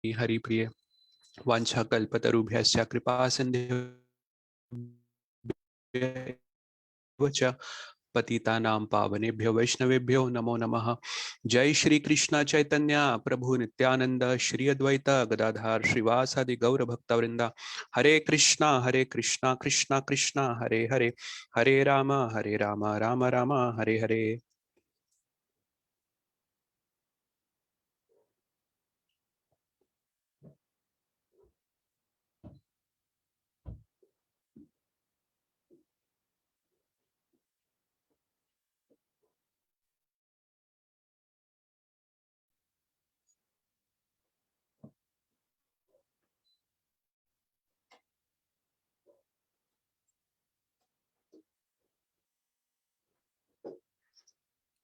हरिप्रिये वाञ्छाकल्पतरुभ्यश्च कृपासिन्धुभ्यश्च पतितानां पावनेभ्यो वैष्णवेभ्यो नमो नमः। जय श्री कृष्ण चैतन्य प्रभु नित्यानंद श्री अद्वैत गदाधर श्रीवासादि गौर भक्तवृंदा। हरे कृष्णा कृष्णा कृष्णा हरे हरे, हरे Ram Ram Ram Hare Hare.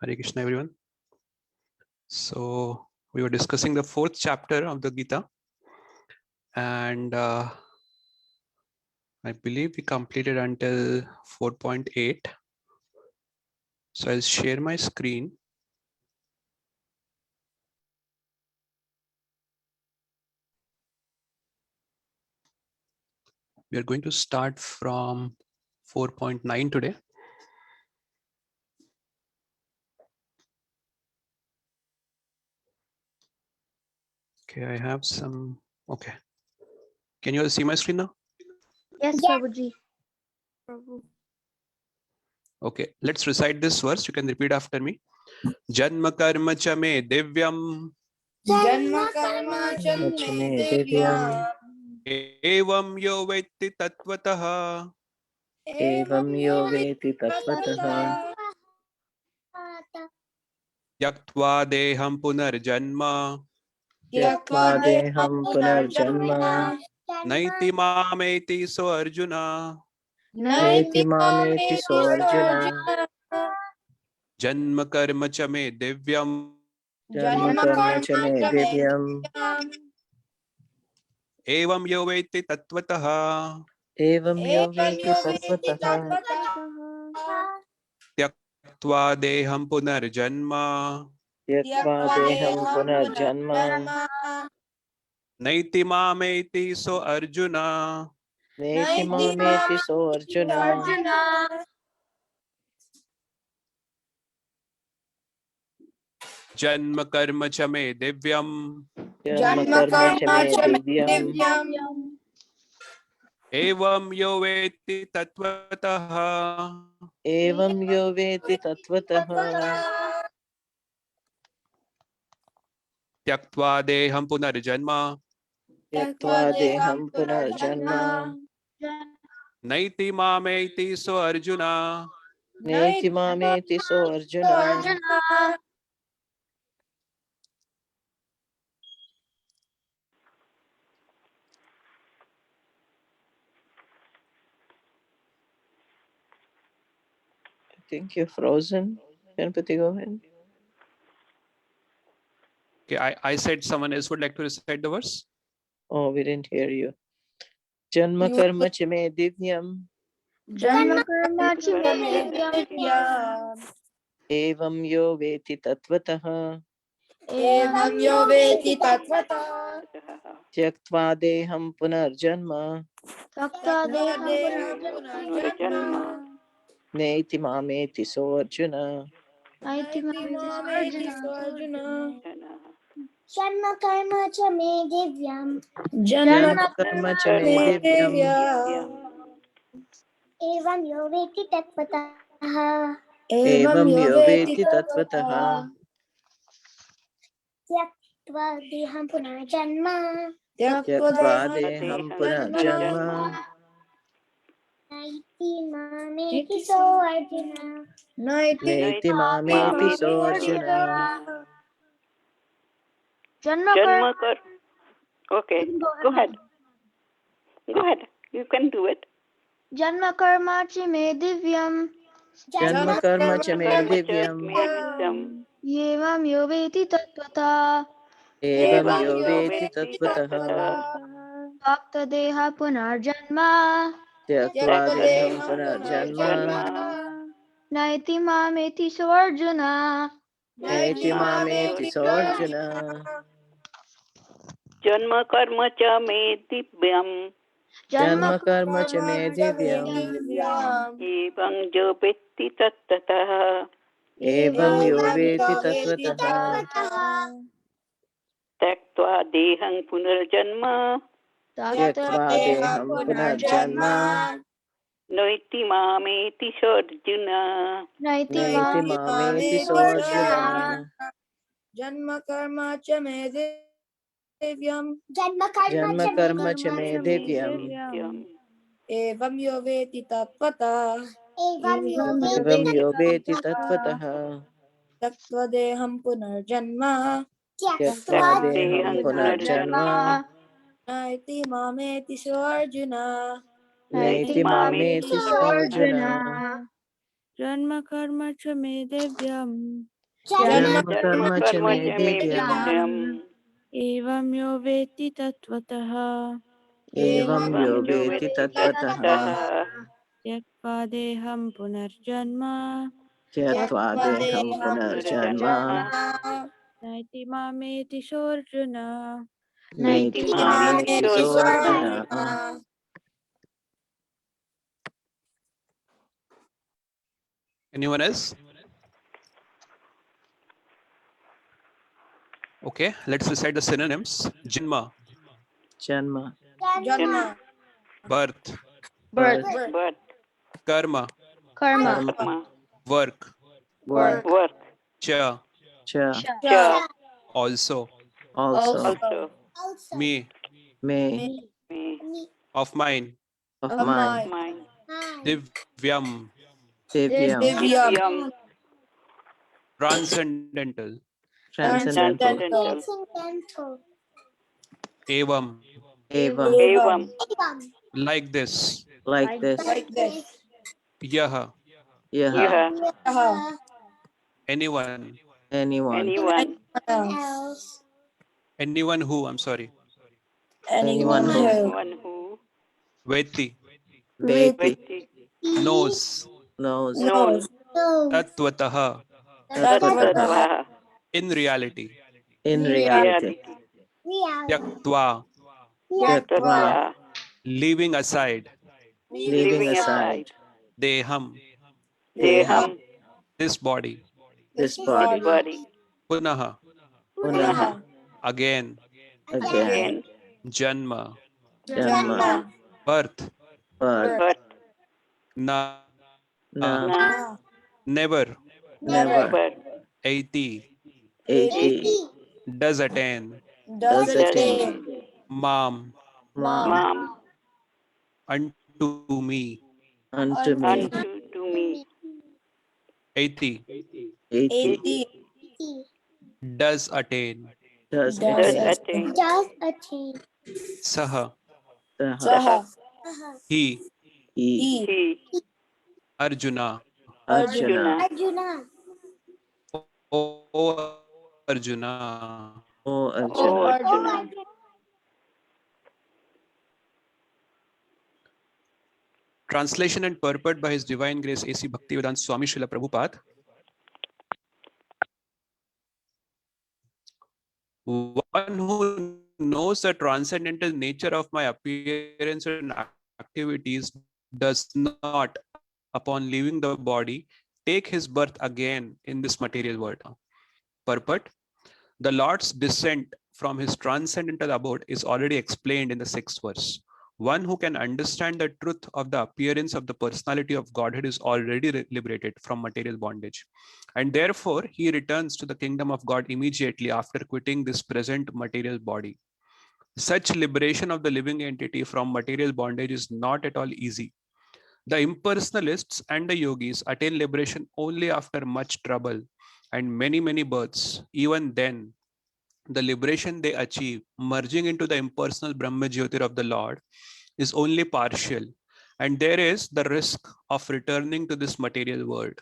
Hare Krishna everyone. So we were discussing the fourth chapter of the Gita, and I believe we completed until 4.8. So I'll share my screen. We are going to start from 4.9 today. Okay, I have some. Okay. Can you all see my screen now? Yes, Prabhuji. Prabhu. Okay, let's recite this verse. You can repeat after me. Janma karma cha me divyam. Janma karma cha me divyam. Evam yo vetti tatvatah. Evam yo veti tatvatah. Yaktva deham punarjanma. Yaktva deham punarjanma. Naiti mameti so Arjuna. Naiti mameti so Arjuna. Janma karma cha me divyam. Janma karma cha me divyam. Evam yo vetti tatvatah. Evam yo veti tatvatah. Yaktva deham punarjanma. Yaktva deham punarjanma. Naiti mameti so Arjuna. Naiti mameti so Arjuna. Janma karma cha me divyam. Janma karma cha me divyam. Evam yo vetti tatvatah. Evam yo veti tatvatah. Tyaktva deham punarjanma. Yaktva deham punarjanma. Naiti mameti so Arjuna. Naiti mameti so Arjuna. I think you're frozen. Ganpati, go ahead. Okay, I said someone else would like to recite the verse. Oh, we didn't hear you. Janma karma cha me divyam. Janma karma cha me divyam. Evam yo veti tatvatah. Evam yo veti tatvatah. Tyaktva deham punarjanma. Takta deham punarjanma. Naiti mameti so Arjuna. Naiti mameti so Arjuna. Janma karma cha me divyam. Janma karma cha me divyam. Evam yo veti tatvatah. Evam yo veti tatvatah. Tyaktva deham punarjanma. Tyaktva deham punarjanma. Naiti mameti so Arjuna. Naiti mameti so Arjuna. Janma karma. Okay, go ahead. Go ahead. You can do it. Janma karma cha me divyam. Janma karma cha me divyam. Evam yo veti tatvatah. Evam yo veti tatvatah. Takta deha punarjanma. Tyaktva deham punarjanma. Naiti mameti so Arjuna. Naiti mameti so Arjuna. जन्म कर्म च मे दिव्यम् जन्म कर्म च मे दिव्यम् एवं जो वेत्ति तत्त्वतः एवं यो वेत्ति तत्त्वतः त्यक्त्वा देहं पुनर्जन्म त्यक्त्वा देहं पुनर्जन्म नैति मामेति सोऽर्जुन। नैति नैति मामेति सोऽर्जुन। जन्म कर्म च मे दिव्यम् जन्म जन्म कर्म च मे दिव्यम् एवं यो वेति तत्त्वतः एवं यो एवं यो वेत्ति तत्त्वतः त्यक्त्वा देहं पुनर्जन्म त्यक्त्वा देहं पुनर्जन्म नैति मामेति सोऽर्जुन। नैति मामेति सोऽर्जुन। जन्म कर्म च मे दिव्यम् जन्म जन्म कर्म च कर्म मे च मे दिव्यम् दिव्यम् एवं यो वेत्ति तत्त्वतः एवं यो एवं जो वेत्ति वेत्ति तत्त्वतः तत्त्वतः त्यक्त्वा देहं पुनर्जन्म त्यक्त्वा देहं पुनर्जन्म नैति मामेति सोऽर्जुन। नैति मामेति सोऽर्जुन। Anyone else? Okay, let's recite the synonyms. Janma, जन्म जन्म birth, birth birth karma, कर्म कर्म work, work work cha, cha cha also, also also me, may me of mine, of mine mine divyam, divyam divyam transcendental, transcendental transcendental evam, evam evam like this, like this like this yaha, yaha yaha anyone, anyone anyone else anyone who, I'm sorry, anyone who anyone who veti, veti vetti knows, knows known tattvataha, tattvatah tattvatah in reality, in reality reality tyaktva, tyaktva tattva leaving aside, leaving aside deham, deham this body, this this body body punaha, punaha again, again again janma, janma birth, birth but na, na na never, never but 80, 80 does attain, does does attain attain mam, mom mom unto me, unto me unto to me 80, 80 does attain, does does does attain attain does attain saha, saha saha he, he he Arjuna, Arjuna Arjuna O Arjuna. O oh Arjuna Arjuna Translation and purport by His Divine Grace A.C. Bhaktivedanta Swami Srila Prabhupada. One who knows the transcendental nature of my appearance and activities does not, upon leaving the body, take his birth again in this material world. Purport: the Lord's descent from his transcendental abode is already explained in the 6th verse. One who can understand the truth of the appearance of the personality of Godhead is already liberated from material bondage. And therefore, he returns to the kingdom of God immediately after quitting this present material body. Such liberation of the living entity from material bondage is not at all easy. The impersonalists and the yogis attain liberation only after much trouble and many births. Even then, the liberation they achieve, merging into the impersonal Brahma Jyotir of the Lord, is only partial, and there is the risk of returning to this material world.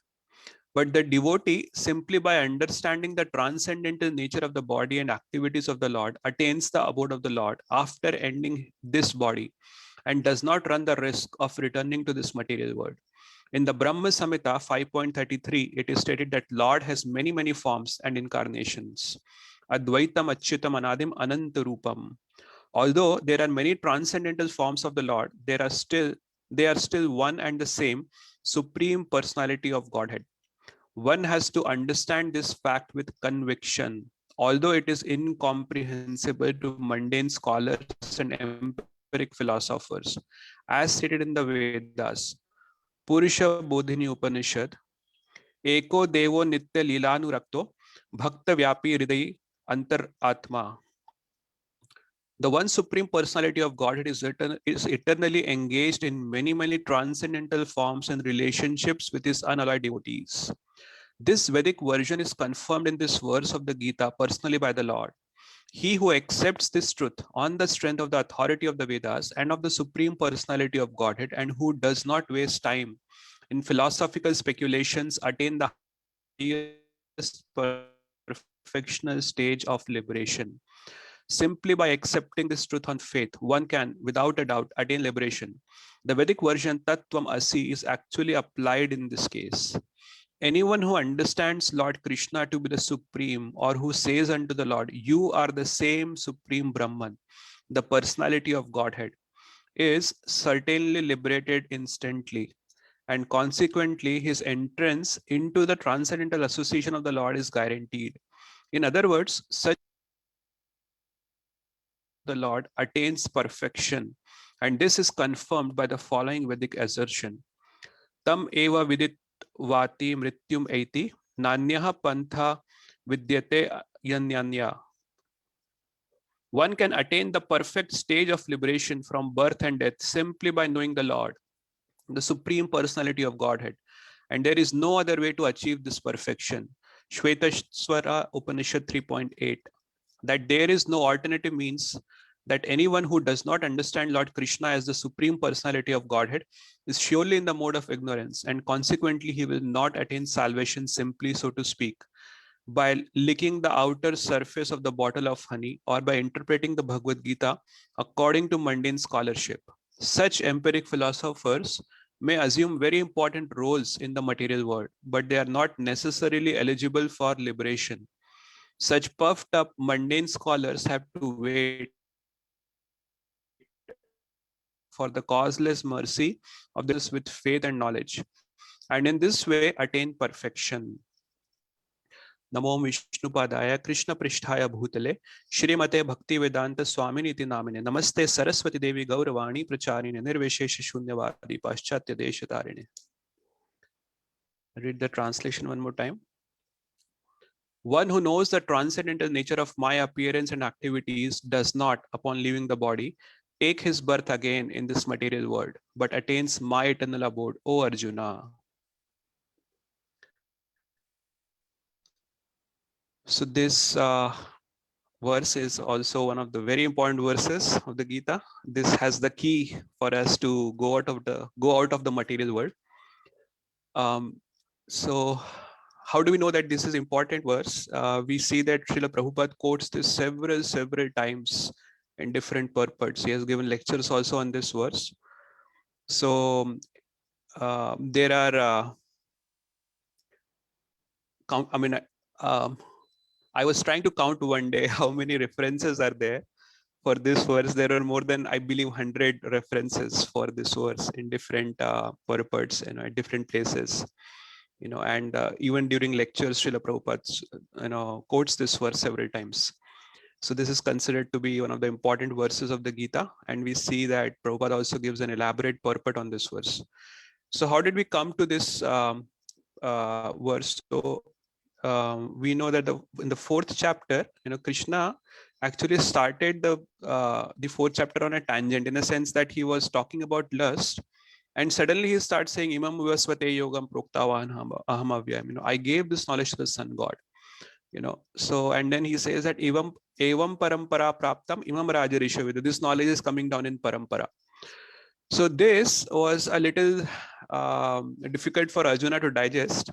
But the devotee, simply by understanding the transcendental nature of the body and activities of the Lord, attains the abode of the Lord after ending this body and does not run the risk of returning to this material world. In the Brahma Samhita 5.33, it is stated that Lord has many forms and incarnations. Advaitam Achyutam Anadim Anantarupam. Although there are many transcendental forms of the Lord, they are still one and the same supreme personality of Godhead. One has to understand this fact with conviction, although it is incomprehensible to mundane scholars and empiric philosophers. As stated in the Vedas, Purusha Bodhini Upanishad, Eko Devo Nitya Lilanurakto, Bhakta Vyapi Hridayi Antar Atma. The one supreme personality of Godhead is eternally engaged in many transcendental forms and relationships with his unalloyed devotees. This Vedic version is confirmed in this verse of the Gita personally by the Lord. He who accepts this truth on the strength of the authority of the Vedas and of the supreme personality of Godhead, and who does not waste time in philosophical speculations, attain the highest perfectional stage of liberation. Simply by accepting this truth on faith, one can, without a doubt, attain liberation. The Vedic version Tattvam Asi is actually applied in this case. Anyone who understands Lord Krishna to be the supreme, or who says unto the Lord, you are the same supreme Brahman, the personality of Godhead, is certainly liberated instantly. And consequently, his entrance into the transcendental association of the Lord is guaranteed. In other words, such the Lord attains perfection, and this is confirmed by the following Vedic assertion: Tam eva vidit vati mrityum aiti nanyaha pantha vidyate yanyanya. One can attain the perfect stage of liberation from birth and death simply by knowing the Lord, the supreme personality of Godhead, and there is no other way to achieve this perfection. Shvetashwara Upanishad 3.8. That there is no alternative means that anyone who does not understand Lord Krishna as the supreme personality of Godhead is surely in the mode of ignorance, and consequently he will not attain salvation simply, so to speak, by licking the outer surface of the bottle of honey, or by interpreting the Bhagavad Gita according to mundane scholarship. Such empiric philosophers may assume very important roles in the material world, but they are not necessarily eligible for liberation. Such puffed up mundane scholars have to wait for the causeless mercy of this with faith and knowledge, and in this way attain perfection. Namo Vishnupadaya Krishna Pristhaya Bhutale Shrimate Bhakti Vedanta Swaminiti Namine Namaste Saraswati Devi Gauravani Pracharine Nirvishesha Shunyavadi Paschatya Deshatarine. Read the translation one more time. One who knows the transcendental nature of my appearance and activities does not, upon leaving the body, take his birth again in this material world, but attains my eternal abode, O Arjuna. So this verse is also one of the very important verses of the Gita. This has the key for us to go out of the material world. So how do we know that this is important verse? We see that Srila Prabhupada quotes this several times in different purports. He has given lectures also on this verse. So there are I was trying to count one day how many references are there for this verse. There are more than, I believe, 100 references for this verse in different purports, at different places. And even during lectures, Srila Prabhupada, quotes this verse several times. So this is considered to be one of the important verses of the Gita, and we see that Prabhupada also gives an elaborate purport on this verse. So how did we come to this verse? So we know that in the 4th chapter, Krishna actually started the 4th chapter on a tangent, in a sense that he was talking about lust, and suddenly he starts saying, Imam Vivasvate Yogam Proktavan Aham Avyayam. I gave this knowledge to the sun god. So, and then he says that Evam Parampara Praptam Imam Rajarisha Vida. This knowledge is coming down in Parampara. So this was a little difficult for Arjuna to digest,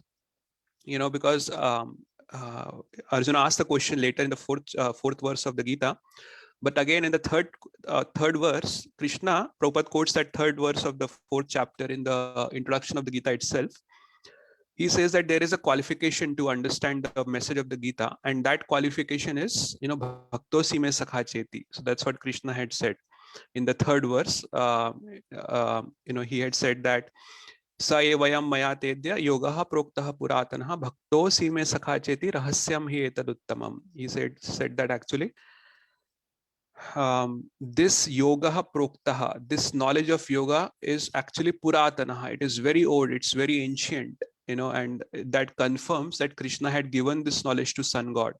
because Arjuna asked the question later in the fourth verse of the Gita. But again, in the third verse, Prabhupada quotes that third verse of the 4th chapter in the introduction of the Gita itself. he says that there is a qualification to understand the message of the Gita, and that qualification is, bhaktosi me sakha cheti. So that's what Krishna had said in the third verse. He had said that sa evayam maya tedya yogaha proktaha puratanaha bhaktosi me sakha cheti rahasyam hi etad uttamam. He said that actually this yoga proktaha, this knowledge of yoga is actually puratanaha. It is very old, it's very ancient, and that confirms that Krishna had given this knowledge to sun god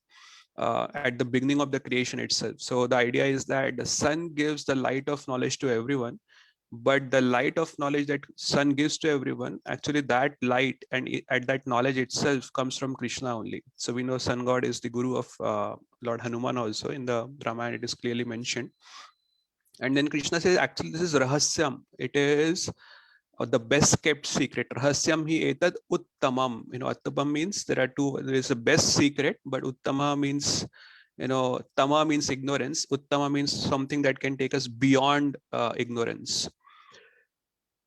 at the beginning of the creation itself. So the idea is that the sun gives the light of knowledge to everyone, but the light of knowledge that sun gives to everyone, actually that light and at that knowledge itself comes from Krishna only. So we know sun god is the guru of Lord Hanuman. Also in the Ramayana it is clearly mentioned. And then Krishna says actually this is rahasyam. It is the best kept secret. Rahasyam hi etad uttamam. Uttamam means there is a best secret, but uttama means, tama means ignorance. Uttama means something that can take us beyond ignorance.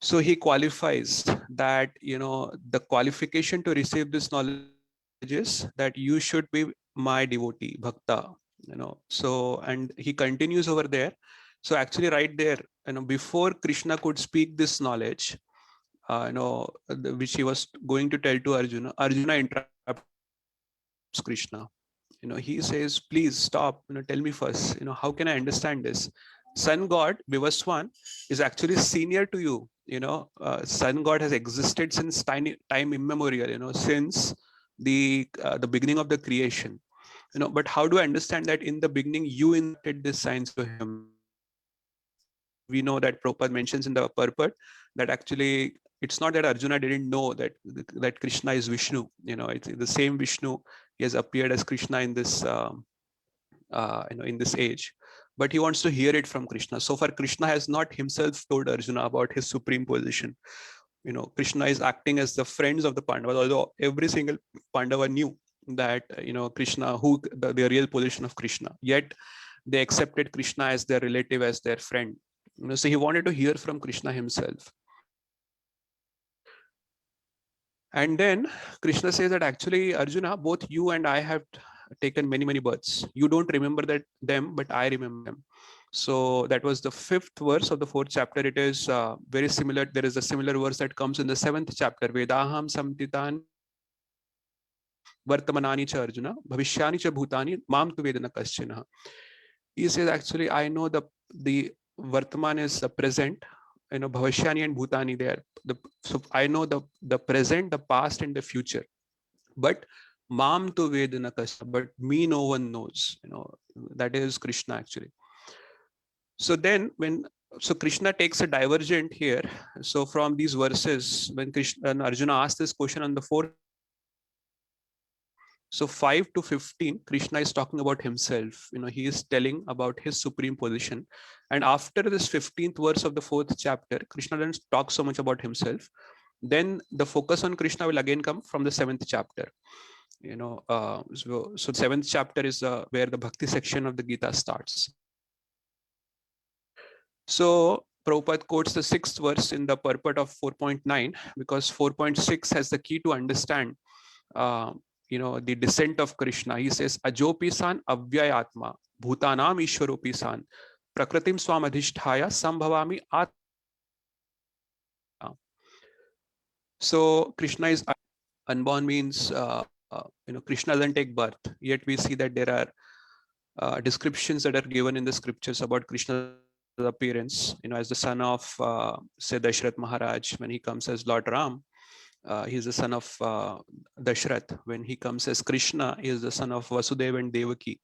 So he qualifies that, the qualification to receive this knowledge is that you should be my devotee, bhakta, So, and he continues over there. So actually right there, before Krishna could speak this knowledge, which he was going to tell to Arjuna, Arjuna interrupts Krishna. He says, please stop, tell me first, how can I understand this? Sun god Vivaswan is actually senior to you. Sun god has existed since time immemorial, since the beginning of the creation. But how do I understand that in the beginning you imparted this science to him? We know that Prabhupada mentions in the purport that actually it's not that Arjuna didn't know that Krishna is Vishnu. It's the same Vishnu. He has appeared as Krishna in this in this age, but he wants to hear it from Krishna. So far Krishna has not himself told Arjuna about his supreme position. Krishna is acting as the friends of the Pandavas, although every single Pandava knew that Krishna, who the real position of Krishna, yet they accepted Krishna as their relative, as their friend. So he wanted to hear from Krishna himself. And then Krishna says that actually, Arjuna, both you and I have taken many births. You don't remember them, but I remember them. So that was the 5th verse of the 4th chapter. It is very similar. There is a similar verse that comes in the 7th chapter. Vedaham samtitan vartamanani cha Arjuna bhavishyani cha bhutani mam tu vedana kaschina. He says actually, I know the Vartaman is the present, Bhavishyani and Bhutani there. So I know the present, the past, and the future. But Mam tu Vedana Kasya, but me no one knows. That is Krishna actually. So then so Krishna takes a divergent here. So from these verses, when Arjuna asked this question on the 4th, so 5 to 15, Krishna is talking about himself. He is telling about his supreme position. And after this 15th verse of the 4th chapter, Krishna doesn't talk so much about himself. Then the focus on Krishna will again come from the 7th chapter. So 7th chapter is where the bhakti section of the Gita starts. So Prabhupada quotes the 6th verse in the purport of 4.9, because 4.6 has the key to understand the descent of Krishna. He says, Ajopi san avyayatma bhutanam ishwaropi san prakritim swam adhishthaya sambhavami atma. So Krishna is unborn, means Krishna doesn't take birth. Yet we see that there are descriptions that are given in the scriptures about Krishna's appearance, as the son of say Dashrath Maharaj when he comes as Lord Ram. He is the son of Dashrath. When he comes as Krishna, he is the son of Vasudeva and Devaki.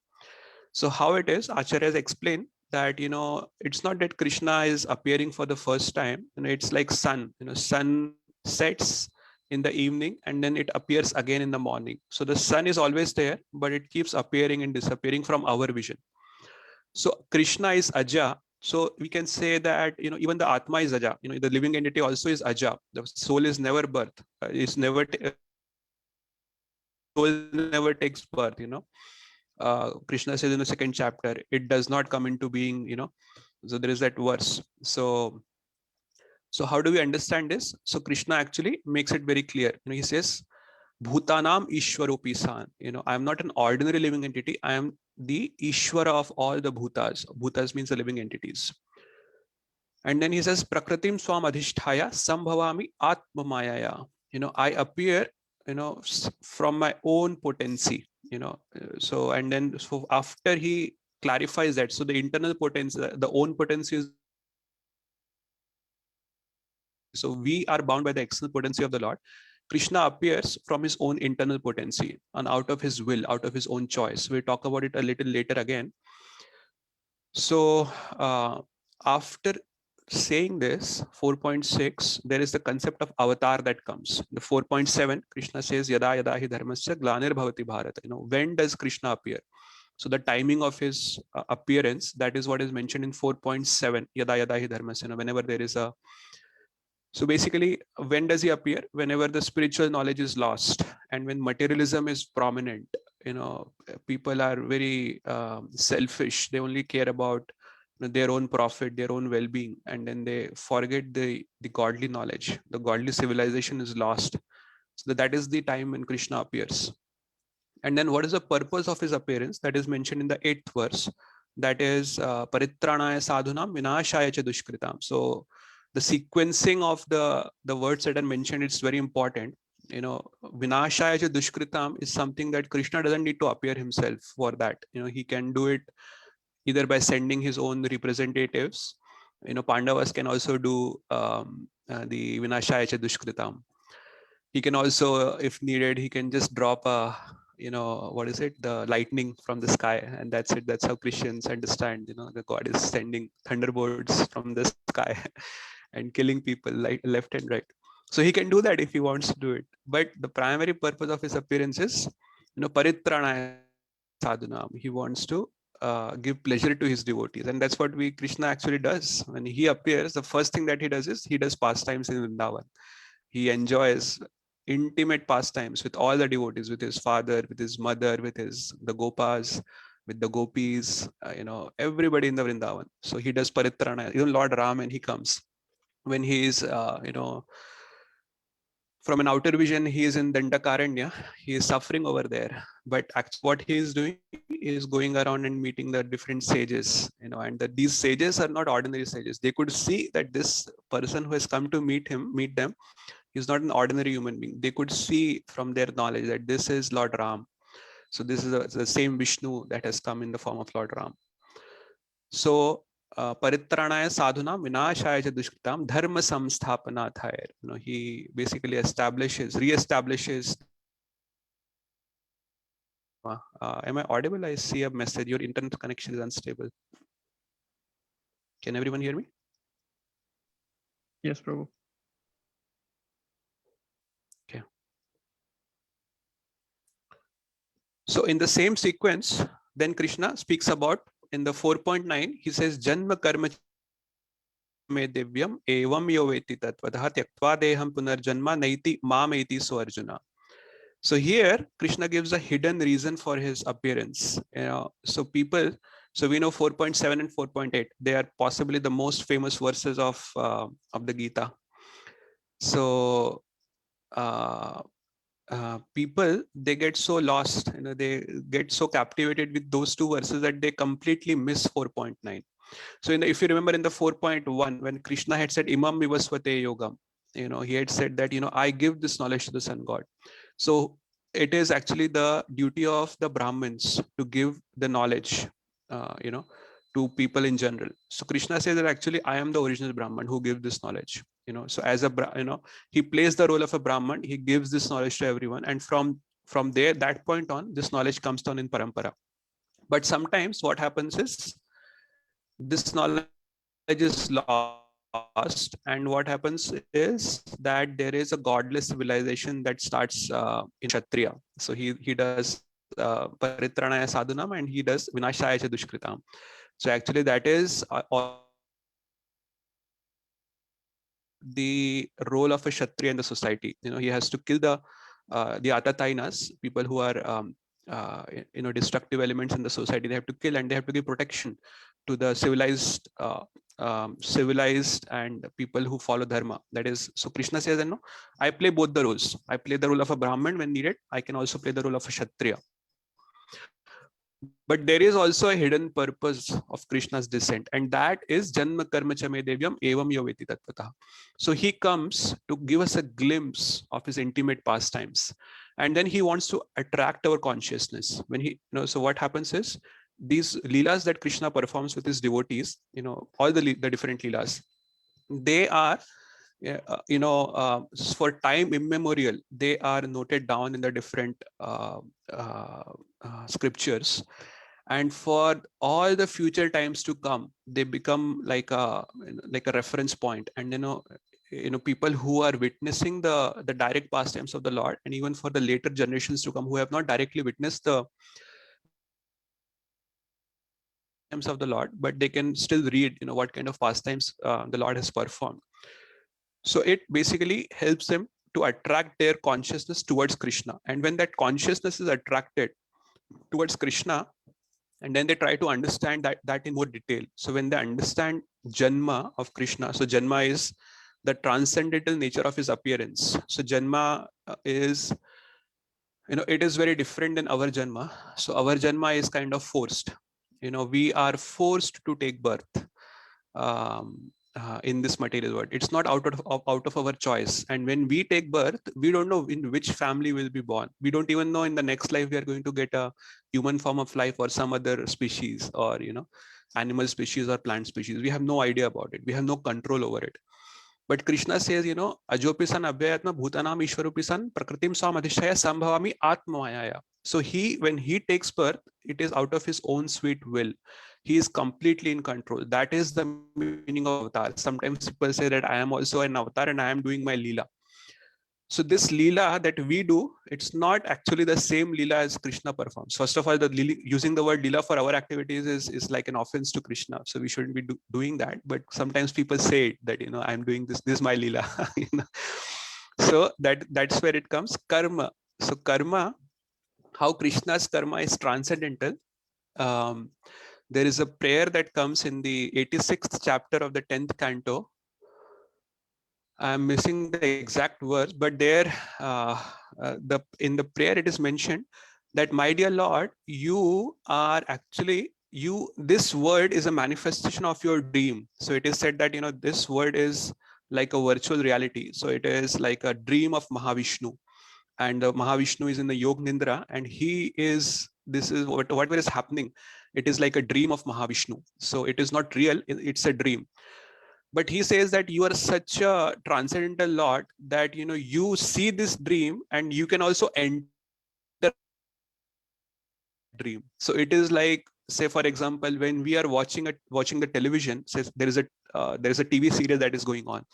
So how it is, Acharyas explain that, it's not that Krishna is appearing for the first time. It's like sun. Sun sets in the evening and then it appears again in the morning. So the sun is always there, but it keeps appearing and disappearing from our vision. So Krishna is Aja. So we can say that, even the Atma is Aja. The living entity also is Aja. The soul is never birth. Soul never takes birth. Krishna says in the 2nd chapter, it does not come into being. So there is that verse. So how do we understand this? So Krishna actually makes it very clear. He says, Bhutanam Ishwaropi San. I am not an ordinary living entity. I am the Ishwara of all the Bhutas. Bhutas means the living entities. And then he says, Prakritim Swam Adhishthaya Sambhavami Atma Mayaya. I appear, from my own potency, So, and then so after he clarifies that, so the internal potency, the own potency is, so we are bound by the external potency of the Lord. Krishna appears from his own internal potency and out of his will, out of his own choice. We'll talk about it a little later again. So after saying this, 4.6, there is the concept of avatar that comes. The 4.7, Krishna says, Yada yada hi dharmasya glanir bhavati bharat. When does Krishna appear? So the timing of his appearance, that is what is mentioned in 4.7, Yada yada hi dharmasya. Whenever there is a, so basically, when does he appear? Whenever the spiritual knowledge is lost and when materialism is prominent. People are very selfish. They only care about their own profit, their own well-being, and then they forget the godly knowledge. The godly civilization is lost. So that is the time when Krishna appears. And then what is the purpose of his appearance? That is mentioned in the 8th verse. That is paritranaya sadhunam vinashaya cha dushkritam. So the sequencing of the words that are mentioned is very important. Vinashaya cha dushkritam is something that Krishna doesn't need to appear himself for that. He can do it either by sending his own representatives. Pandavas can also do the Vinashaya cha dushkritam. He can also, if needed, he can just drop a, the lightning from the sky, and that's it. That's how Christians understand, the God is sending thunderbolts from the sky and killing people left and right. So he can do that if he wants to do it. But the primary purpose of his appearance is, paritranaya sadhunam. He wants to give pleasure to his devotees, and that's what Krishna actually does. When he appears, the first thing that he does is he does pastimes in Vrindavan. He enjoys intimate pastimes with all the devotees, with his father, with his mother, with the gopas, with the gopis, everybody in the Vrindavan. So he does paritrana. Even Lord Ram, when he comes, when he is, from an outer vision, he is in Dandakaranya. He is suffering over there. But actually what he is doing is going around and meeting the different sages, and these sages are not ordinary sages. They could see that this person who has come to meet them, he's not an ordinary human being. They could see from their knowledge that this is Lord Ram. So this is the same Vishnu that has come in the form of Lord Ram. So paritranaya sadhunam vinashaya cha dushkritam dharma samsthapanathair. He basically reestablishes. Am I audible? I see a message. Your internet connection is unstable. Can everyone hear me? Yes, Prabhu. Okay. So in the same sequence, then Krishna speaks about, in the 4.9, he says, Janma karma me divyam evam yo veti tatvadaha tyaktva deham punarjanma naiti mameti so Arjuna. So here Krishna gives a hidden reason for his appearance. So we know 4.7 and 4.8. They are possibly the most famous verses of the Gita. So people, they get so lost, they get so captivated with those two verses that they completely miss 4.9. So if you remember in the 4.1, when Krishna had said Imam Vivasvate Yogam, he had said that, I give this knowledge to the sun god. So it is actually the duty of the Brahmins to give the knowledge, to people in general. So Krishna says that actually I am the original Brahman who gives this knowledge. So as he plays the role of a Brahman, he gives this knowledge to everyone, and from there, that point on, this knowledge comes down in parampara. But sometimes what happens is this knowledge is lost, and what happens is that there is a godless civilization that starts in Kshatriya. So he does paritranaya sadhunam and he does vinashaya cha dushkritam. So actually that is the role of a Kshatriya in the society. He has to kill the Atatainas, people who are destructive elements in the society. They have to kill, and they have to give protection to the civilized civilized and people who follow dharma. That is, so Krishna says, no, I play both the roles. I play the role of a Brahmin when needed. I can also play the role of a Kshatriya. But there is also a hidden purpose of Krishna's descent, and that is Janma Karma Chame Devyam Evam Yoveti Tattvataha. So he comes to give us a glimpse of his intimate pastimes, and then he wants to attract our consciousness. When he, so what happens is, these leelas that Krishna performs with his devotees, all the different leelas, they are, for time immemorial, they are noted down in the different scriptures, and for all the future times to come, they become like a reference point. And people who are witnessing the direct pastimes of the Lord, and even for the later generations to come who have not directly witnessed the pastimes of the Lord, but they can still read what kind of pastimes the Lord has performed. So it basically helps them to attract their consciousness towards Krishna. And when that consciousness is attracted towards Krishna, and then they try to understand that in more detail. So when they understand Janma of Krishna, so Janma is the transcendental nature of his appearance. So Janma is, it is very different than our Janma. So our Janma is kind of forced. We are forced to take birth in this material world. It's not out of our choice. And when we take birth, we don't know in which family we'll be born. We don't even know in the next life we are going to get a human form of life or some other species, or animal species or plant species. We have no idea about it. We have no control over it. But Krishna says, Ajopisan Abhyayatma Bhutanam Ishwarupisan Prakritim Swam Adhishaya Sambhavami Atmayaya. So when he takes birth, it is out of his own sweet will. He is completely in control. That is the meaning of avatar. Sometimes people say that I am also an avatar and I am doing my Leela. So this Leela that we do, it's not actually the same Leela as Krishna performs. First of all, using the word Leela for our activities is like an offense to Krishna. So we shouldn't be doing that. But sometimes people say that, I'm doing this is my Leela. So that's where it comes. Karma. So karma, how Krishna's karma is transcendental. There is a prayer that comes in the 86th chapter of the 10th canto. I'm missing the exact verse, but there, in the prayer, it is mentioned that, my dear Lord, you are actually, this word is a manifestation of your dream. So it is said that, this word is like a virtual reality. So it is like a dream of Mahavishnu. And Mahavishnu is in the Yog Nindra, and this is whatever is happening. It is like a dream of Mahavishnu. So it is not real, it's a dream. But he says that you are such a transcendental Lord that, you see this dream and you can also enter dream. So it is like, say, for example, when we are watching the television, says there is a TV series that is going on,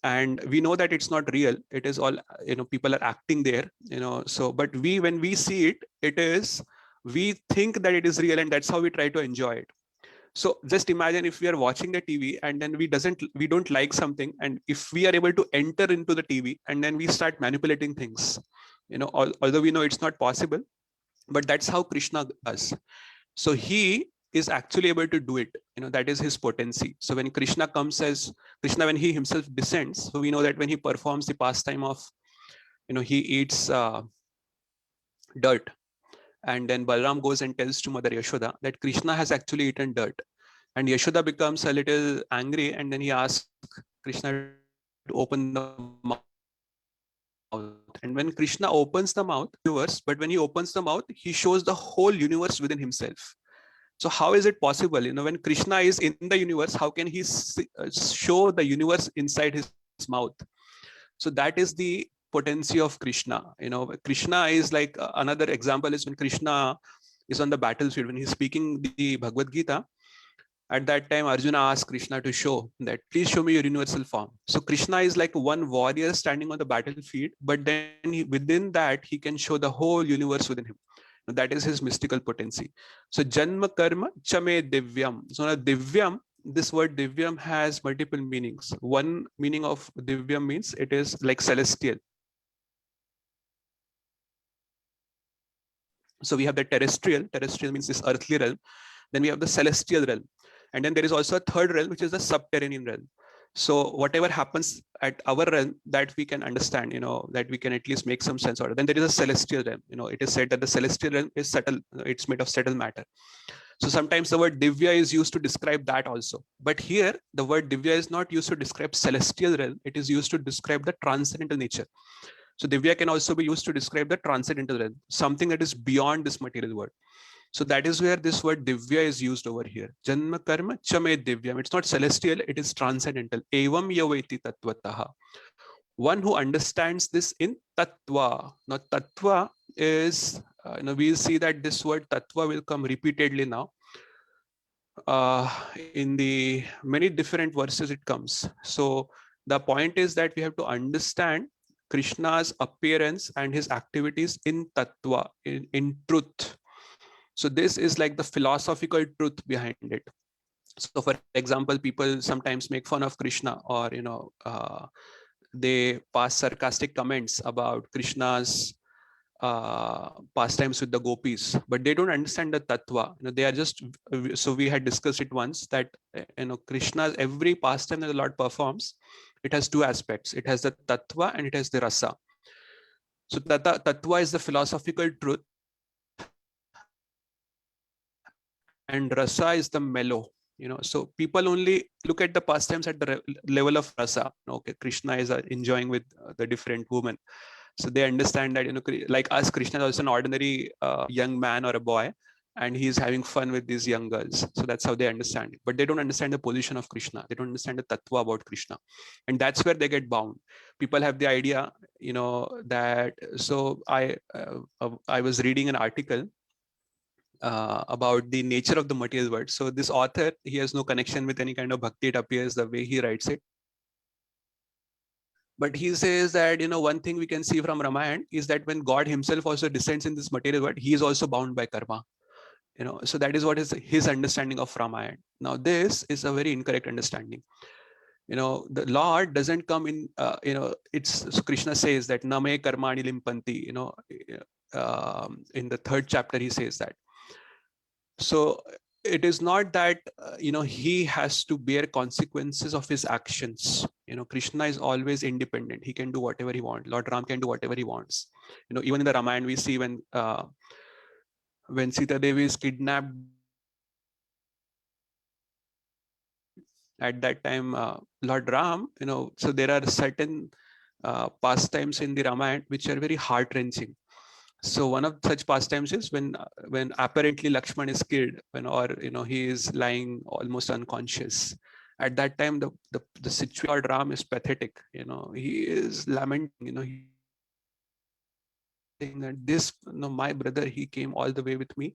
and we know that it's not real. It is all, people are acting there, so, but when we see it, we think that it is real, and that's how we try to enjoy it. So just imagine if we are watching the TV and then we don't like something, and if we are able to enter into the TV and then we start manipulating things, although we know it's not possible, but that's how Krishna does. So he is actually able to do it. That is his potency. So when Krishna comes as Krishna, when he himself descends, so we know that when he performs the pastime of, he eats dirt. And then Balram goes and tells to Mother Yashoda that Krishna has actually eaten dirt. And Yashoda becomes a little angry, and then he asks Krishna to open the mouth. And when Krishna opens the mouth, but when he opens the mouth, he shows the whole universe within himself. So how is it possible? When Krishna is in the universe, how can he show the universe inside his mouth? So that is the potency of Krishna. Krishna is like, another example is when Krishna is on the battlefield, when he's speaking the Bhagavad Gita. At that time, Arjuna asked Krishna to show that, please show me your universal form. So Krishna is like one warrior standing on the battlefield, but then within that, he can show the whole universe within him. That is his mystical potency. So Janma Karma Chame Divyam. So now Divyam, this word Divyam has multiple meanings. One meaning of Divyam means it is like celestial. So we have the terrestrial means this earthly realm. Then we have the celestial realm. And then there is also a third realm, which is the subterranean realm. So whatever happens at our realm, that we can understand, that we can at least make some sense out of. Then there is a celestial realm. It is said that the celestial realm is subtle, it's made of subtle matter. So sometimes the word divya is used to describe that also. But here, the word divya is not used to describe celestial realm. It is used to describe the transcendental nature. So divya can also be used to describe the transcendental realm, something that is beyond this material world. So that is where this word divya is used over here. Janma karma chame divyam. It's not celestial, it is transcendental. Evam yaveti tattvataha. One who understands this in tattva. Now tattva is, we'll see that this word tattva will come repeatedly now. In the many different verses it comes. So the point is that we have to understand Krishna's appearance and his activities in tattva, in truth. So this is like the philosophical truth behind it. So for example, people sometimes make fun of Krishna, or they pass sarcastic comments about Krishna's pastimes with the gopis, but they don't understand the tattva. They are just, so we had discussed it once that Krishna's every pastime that the Lord performs, it has two aspects. It has the tattva and it has the rasa. So tattva is the philosophical truth, and rasa is the mellow. So people only look at the pastimes at the level of rasa. Okay, Krishna is enjoying with the different women. So they understand that, like us, Krishna is also an ordinary young man or a boy, and he is having fun with these young girls. So that's how they understand it. But they don't understand the position of Krishna. They don't understand the tattva about Krishna. And that's where they get bound. People have the idea, that, so I was reading an article about the nature of the material world. So this author, he has no connection with any kind of bhakti. It appears the way he writes it. But he says that, one thing we can see from Ramayana is that when God himself also descends in this material world, he is also bound by karma. So that is what is his understanding of Ramayana. Now, this is a very incorrect understanding. The Lord doesn't come in, so Krishna says that Name Karmani Limpanti, in the 3rd chapter, he says that. So it is not that, he has to bear consequences of his actions. Krishna is always independent. He can do whatever he wants. Lord Ram can do whatever he wants. Even in the Ramayana, we see when Sita Devi is kidnapped, at that time, Lord Ram, so there are certain pastimes in the Ramayana which are very heart-wrenching. So one of such pastimes is when apparently Lakshman is killed, or he is lying almost unconscious. At that time, the situation of Lord Ram is pathetic. He is lamenting. Saying that this, my brother, he came all the way with me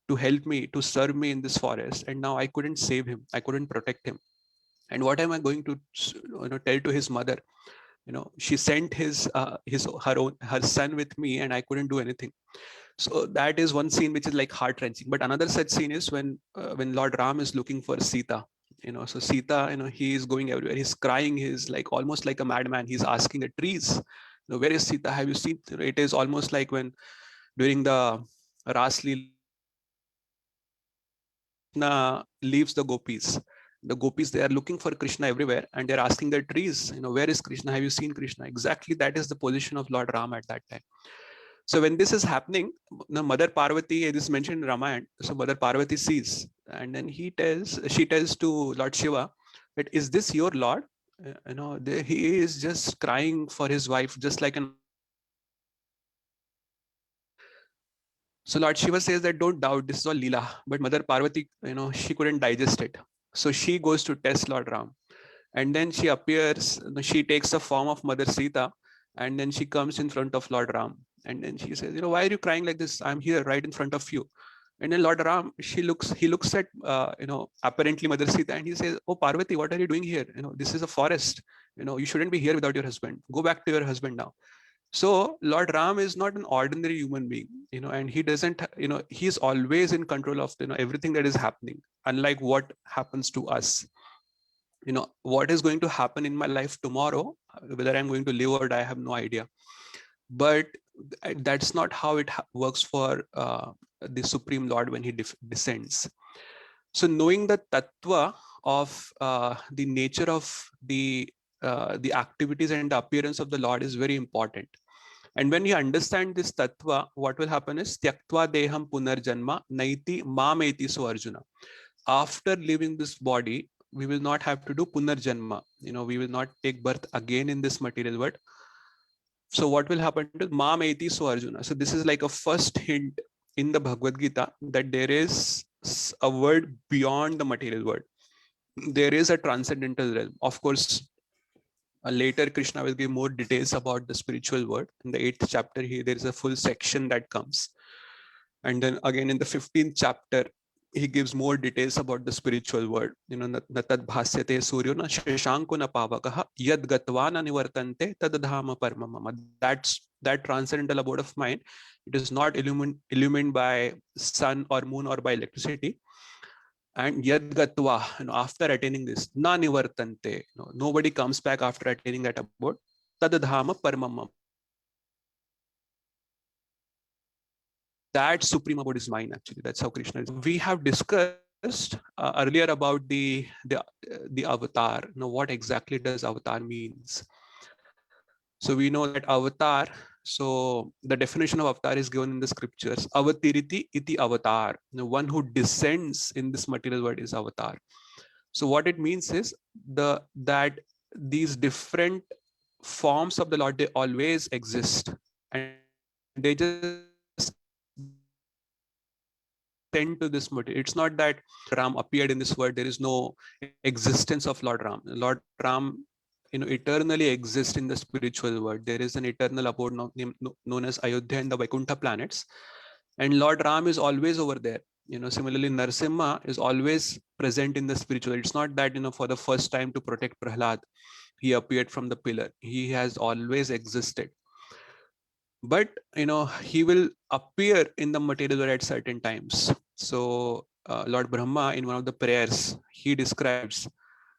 to help me, to serve me in this forest, and now I couldn't save him. I couldn't protect him. And what am I going to tell to his mother? She sent her son with me, and I couldn't do anything. So that is one scene which is like heart-wrenching. But another such scene is when Lord Ram is looking for Sita. So Sita, he is going everywhere. He's crying. He's like almost like a madman. He's asking the trees, where is Sita? Have you seen? It is almost like when during the Ras Leela, Krishna leaves the gopis. The gopis, they are looking for Krishna everywhere, and they're asking the trees, where is Krishna? Have you seen Krishna? Exactly, that is the position of Lord Ram at that time. So when this is happening, Mother Parvati, it is mentioned in Ramayana. So Mother Parvati sees, and then she tells to Lord Shiva that, is this your Lord? He is just crying for his wife, just like an. So Lord Shiva says that don't doubt, this is all Leela. But Mother Parvati, she couldn't digest it. So she goes to test Lord Ram. And then she appears, she takes the form of Mother Sita, and then she comes in front of Lord Ram. And then she says, why are you crying like this? I'm here right in front of you. And then Lord Ram, he looks at, apparently Mother Sita, and he says, oh, Parvati, what are you doing here? This is a forest. You shouldn't be here without your husband. Go back to your husband now. So Lord Ram is not an ordinary human being, and he doesn't, he's always in control of, everything that is happening, unlike what happens to us. What is going to happen in my life tomorrow, whether I'm going to live or die, I have no idea. But that's not how it works for the Supreme Lord when he descends. So knowing the tattva of the nature of the activities and the appearance of the Lord is very important. And when you understand this tattva, what will happen is tyaktva deham punarjanma naiti mameti so Arjuna. After leaving this body, we will not have to do punarjanma. We will not take birth again in this material world. So what will happen to mameti so Arjuna? So this is like a first hint in the Bhagavad Gita that there is a world beyond the material world. There is a transcendental realm. Of course, later Krishna will give more details about the spiritual world. In the 8th chapter, there is a full section that comes. And then again in the 15th chapter, he gives more details about the spiritual world. Natad bhasyate suryo na shashanko na pavakaha yad gatvana nivartante tad dhama parmamama. That transcendental abode of mind. It is not illumined by sun or moon or by electricity. And yad gatva, after attaining this, na nivartante, nobody comes back after attaining that abode. Tad dhama parmamama. That supreme abode is mine, actually. That's how Krishna is. We have discussed earlier about the avatar. What exactly does avatar means? So we know that avatar, so the definition of avatar is given in the scriptures. Avatiriti iti avatar. One who descends in this material world is avatar. So what it means is that these different forms of the Lord, they always exist. And they just tend to this material. It's not that Ram appeared in this world. There is no existence of Lord Ram. Lord Ram, eternally exists in the spiritual world. There is an eternal abode known as Ayodhya and the Vaikuntha planets. And Lord Ram is always over there. Similarly, Narsimha is always present in the spiritual. It's not that, for the first time to protect Prahlad, he appeared from the pillar. He has always existed. But, he will appear in the material world at certain times. So Lord Brahma, in one of the prayers, he describes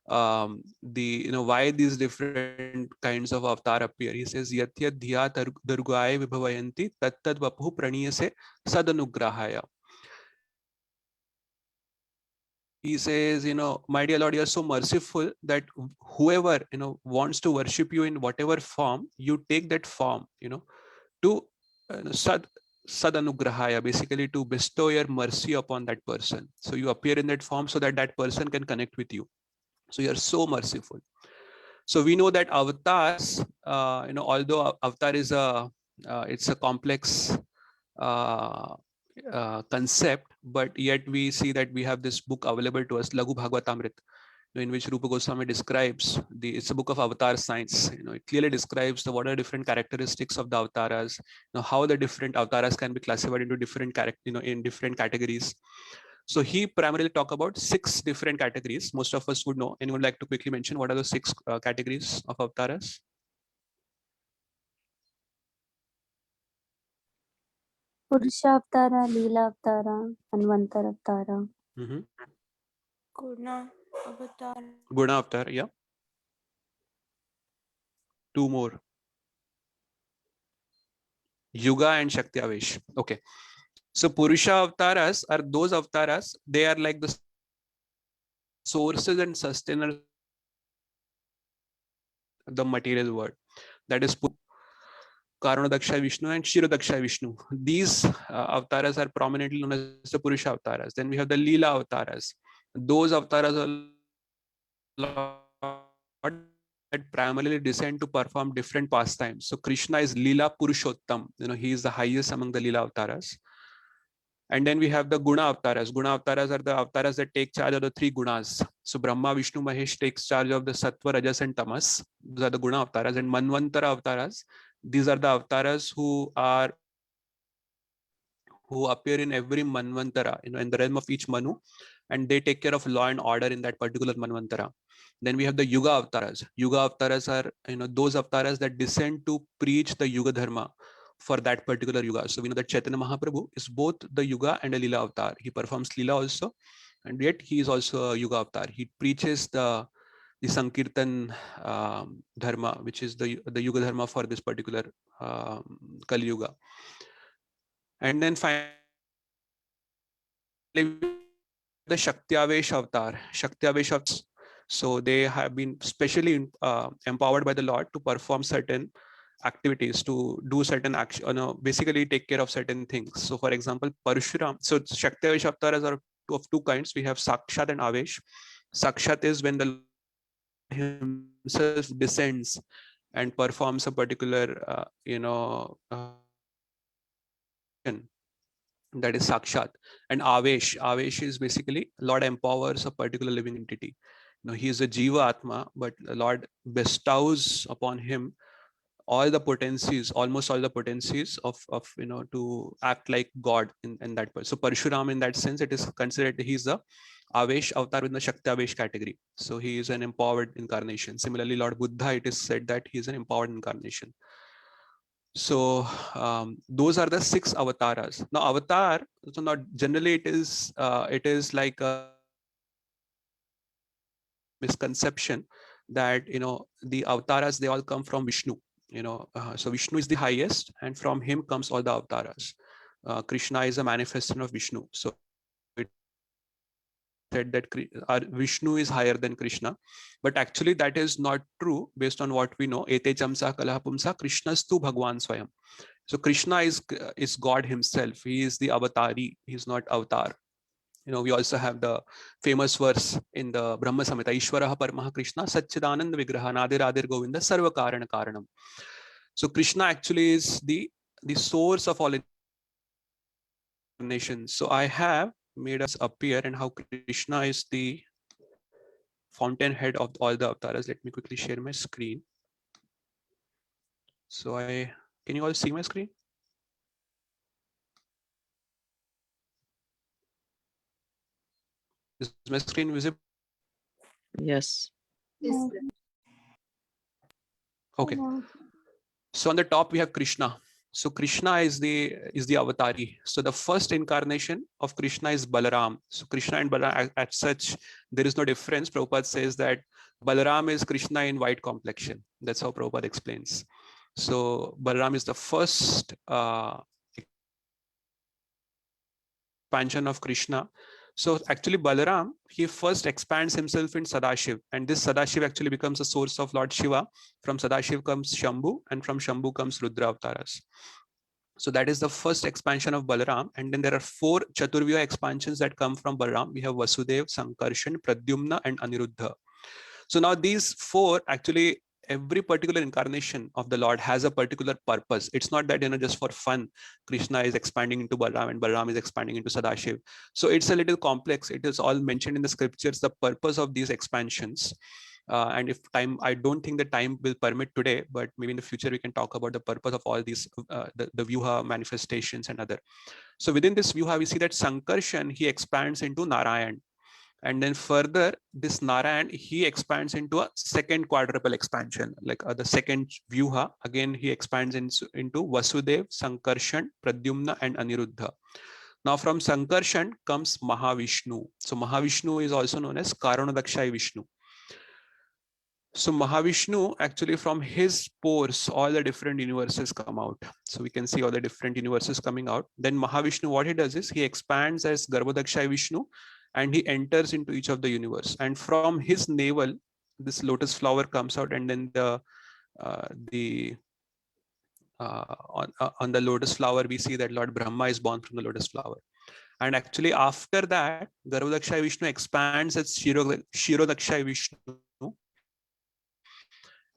why these different kinds of avatar appear. He says, Yatya dhya durgaya vibhavayanti tattad vapu praniyase sadanugrahaya. He says, my dear Lord, you are so merciful that whoever, wants to worship you in whatever form, you take that form, to sadanugrahaya, basically to bestow your mercy upon that person. So you appear in that form so that that person can connect with you. So you are so merciful. So we know that avatars, although avatar is it's a complex concept, but yet we see that we have this book available to us, Laghu Bhagavatamrit, in which Rupa Goswami describes it's a book of avatar science. It clearly describes what are different characteristics of the avatars, how the different avatars can be classified into different in different categories. So he primarily talk about 6 different categories. Most of us would know. Anyone would like to quickly mention what are the 6 categories of avatars? Purusha Avtara, Leela Avtara, Manvantara Avtara. Guna avatar. Guna avatar, yeah. 2 more. Yuga and Shakti Avesh. Okay. So Purusha avatars are those avatars, they are like the sources and sustainers of the material world. That is Karanadaksha Vishnu and Kshirodaksha Vishnu. These avatars are prominently known as the Purusha avatars. Then we have the Leela avatars. Those avatars are that primarily descend to perform different pastimes. So Krishna is Leela Purushottam. He is the highest among the Leela avatars. And then we have the Guna avatars. Guna avatars are the avatars that take charge of the 3 gunas. So Brahma, Vishnu, Mahesh takes charge of the Sattva, Rajas and Tamas. Those are the Guna avatars. And Manvantara avatars, these are the avatars who appear in every Manvantara, in the realm of each Manu, and they take care of law and order in that particular Manvantara. Then we have the Yuga avatars. Yuga avatars are those avatars that descend to preach the Yuga Dharma for that particular Yuga. So we know that Chaitanya Mahaprabhu is both the Yuga and a Leela avatar. He performs Leela also, and yet he is also a Yuga avatar. He preaches the Sankirtan Dharma, which is the Yuga Dharma for this particular Kali Yuga. And then finally the Shaktiavesh avatar. Shaktiavesh avatar. So they have been specially empowered by the Lord to perform certain activities, to do certain action, basically take care of certain things. So for example, Parshuram. So Shaktiavesh avatars are of two kinds. We have Sakshat and Avesh. Sakshat is when the himself descends and performs a particular, that is Sakshat. And Avesh is basically Lord empowers a particular living entity. He is a Jiva Atma, but the Lord bestows upon him all the potencies, almost all the potencies of to act like God in that person. So Parshuram, in that sense, it is considered he's the Avesh avatar in the Shakti Avesh category. So he is an empowered incarnation. Similarly, Lord Buddha, it is said that he is an empowered incarnation. So those are the 6 avatars. Now avatar, so not generally it is like a misconception that the avatars, they all come from Vishnu. So Vishnu is the highest, and from him comes all the avatars. Krishna is a manifestation of Vishnu. So it said that Vishnu is higher than Krishna, but actually that is not true based on what we know. Ete chamsa kalahapumsa Krishnastu Bhagwan Swayam. So Krishna is God himself. He is the avatari. He is not avatar. We also have the famous verse in the Brahma Samhita, Ishvaraha Paramaha Krishna Satchidanand Vigraha Nadir Adir Govinda Sarva Karana Karanam. So Krishna actually is the source of all incarnations. So I have made us appear and how Krishna is the fountainhead of all the avatars. Let me quickly share my screen. So can you all see my screen? Is my screen visible? Yes. Okay. So on the top we have Krishna. So Krishna is the avatari. So the first incarnation of Krishna is Balaram. So Krishna and Balaram, as such, there is no difference. Prabhupada says that Balaram is Krishna in white complexion. That's how Prabhupada explains. So Balaram is the first expansion of Krishna. So actually Balaram, he first expands himself in Sadashiv, and this Sadashiv actually becomes a source of Lord Shiva. From Sadashiv comes Shambhu, and from Shambhu comes Rudra avatars. So that is the first expansion of Balaram. And then there are 4 Chaturvyuha expansions that come from Balaram. We have Vasudev, Sankarshan, Pradyumna, and Aniruddha. So now these 4, actually every particular incarnation of the Lord has a particular purpose. It's not that just for fun Krishna is expanding into Balaram and Balaram is expanding into Sadashiv. So it's a little complex. It is all mentioned in the scriptures, the purpose of these expansions. And if time, I don't think the time will permit today, but maybe in the future we can talk about the purpose of all these, the Vyuha manifestations and other. So within this Vyuha, we see that Sankarshan, he expands into Narayan. And then further, this Narayan, he expands into a second quadruple expansion, like the second Vyuha. Again, he expands into Vasudev, Sankarshan, Pradyumna, and Aniruddha. Now from Sankarshan comes Mahavishnu. So Mahavishnu is also known as Karanodakshai Vishnu. So Mahavishnu, actually from his pores, all the different universes come out. So we can see all the different universes coming out. Then Mahavishnu, what he does is he expands as Garbhodakshai Vishnu, and he enters into each of the universe. And from his navel, this lotus flower comes out, and then on the lotus flower, we see that Lord Brahma is born from the lotus flower. And actually after that, Garbhodakshai Vishnu expands as Kshirodakshai Vishnu.